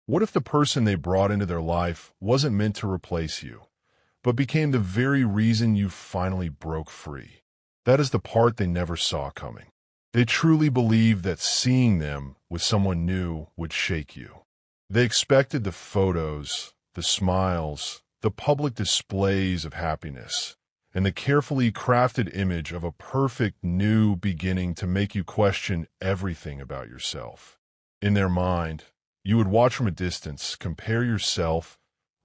What if the person they brought into their life wasn't meant to replace you, but became the very reason you finally broke free? That is the part they never saw coming. They truly believed that seeing them with someone new would shake you. They expected the photos, the smiles, the public displays of happiness, and the carefully crafted image of a perfect new beginning to make you question everything about yourself. In their mind, you would watch from a distance, compare yourself,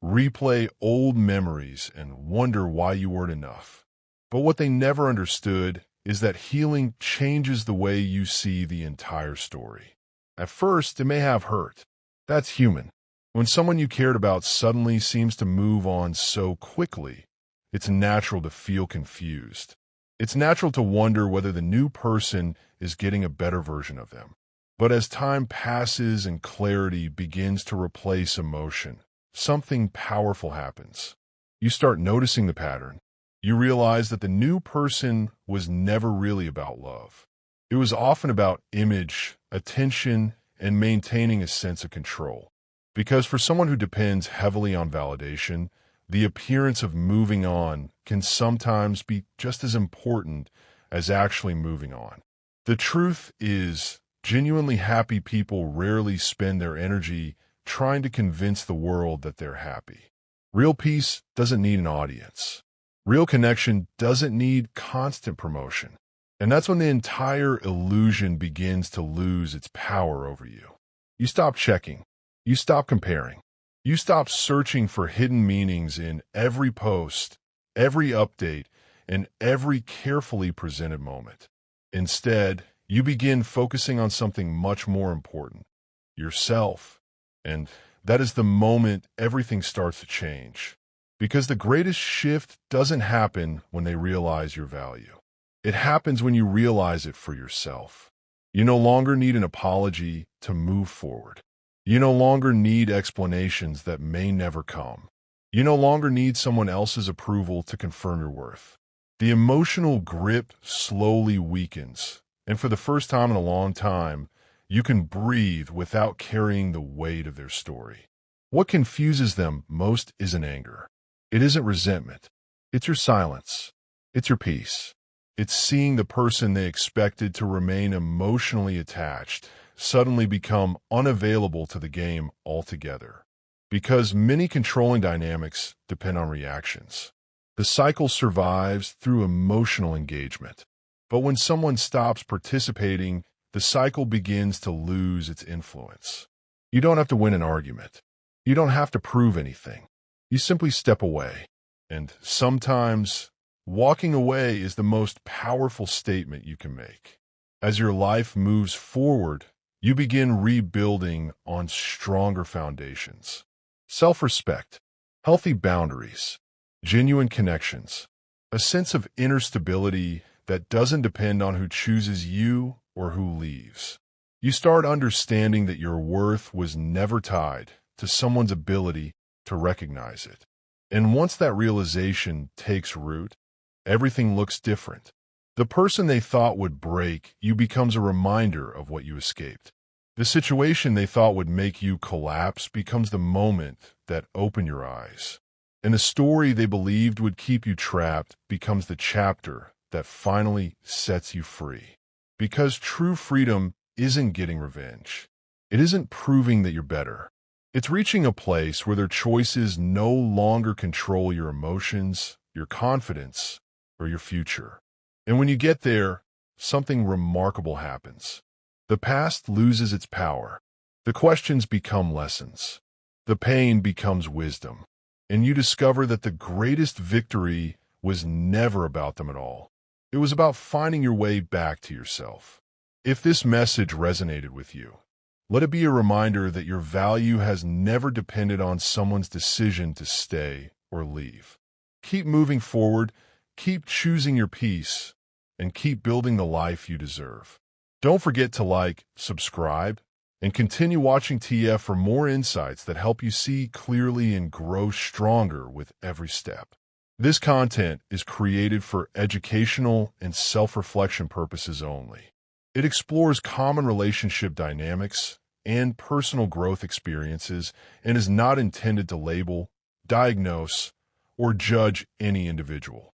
replay old memories, and wonder why you weren't enough. But what they never understood is that healing changes the way you see the entire story. At first, it may have hurt. That's human. When someone you cared about suddenly seems to move on so quickly, it's natural to feel confused. It's natural to wonder whether the new person is getting a better version of them. But as time passes and clarity begins to replace emotion, something powerful happens. You start noticing the pattern. You realize that the new person was never really about love. It was often about image, attention, and maintaining a sense of control. Because for someone who depends heavily on validation, the appearance of moving on can sometimes be just as important as actually moving on. The truth is, genuinely happy people rarely spend their energy trying to convince the world that they're happy. Real peace doesn't need an audience. Real connection doesn't need constant promotion. And that's when the entire illusion begins to lose its power over you. You stop checking. You stop comparing. You stop searching for hidden meanings in every post, every update, and every carefully presented moment. Instead, you begin focusing on something much more important, yourself. And that is the moment everything starts to change. Because the greatest shift doesn't happen when they realize your value. It happens when you realize it for yourself. You no longer need an apology to move forward. You no longer need explanations that may never come. You no longer need someone else's approval to confirm your worth. The emotional grip slowly weakens, and for the first time in a long time, you can breathe without carrying the weight of their story. What confuses them most isn't anger. It isn't resentment. It's your silence. It's your peace. It's seeing the person they expected to remain emotionally attached suddenly become unavailable to the game altogether. Because many controlling dynamics depend on reactions. The cycle survives through emotional engagement. But when someone stops participating, the cycle begins to lose its influence. You don't have to win an argument. You don't have to prove anything. You simply step away. And sometimes, walking away is the most powerful statement you can make. As your life moves forward, you begin rebuilding on stronger foundations. Self-respect, healthy boundaries, genuine connections, a sense of inner stability that doesn't depend on who chooses you or who leaves. You start understanding that your worth was never tied to someone's ability to recognize it. And once that realization takes root, everything looks different. The person they thought would break you becomes a reminder of what you escaped. The situation they thought would make you collapse becomes the moment that opened your eyes. And the story they believed would keep you trapped becomes the chapter that finally sets you free. Because true freedom isn't getting revenge. It isn't proving that you're better. It's reaching a place where their choices no longer control your emotions, your confidence, or your future. And when you get there, something remarkable happens. The past loses its power. The questions become lessons. The pain becomes wisdom. And you discover that the greatest victory was never about them at all. It was about finding your way back to yourself. If this message resonated with you, let it be a reminder that your value has never depended on someone's decision to stay or leave. Keep moving forward, keep choosing your peace, and keep building the life you deserve. Don't forget to like, subscribe, and continue watching TF for more insights that help you see clearly and grow stronger with every step. This content is created for educational and self-reflection purposes only. It explores common relationship dynamics, and personal growth experiences and is not intended to label, diagnose, or judge any individual.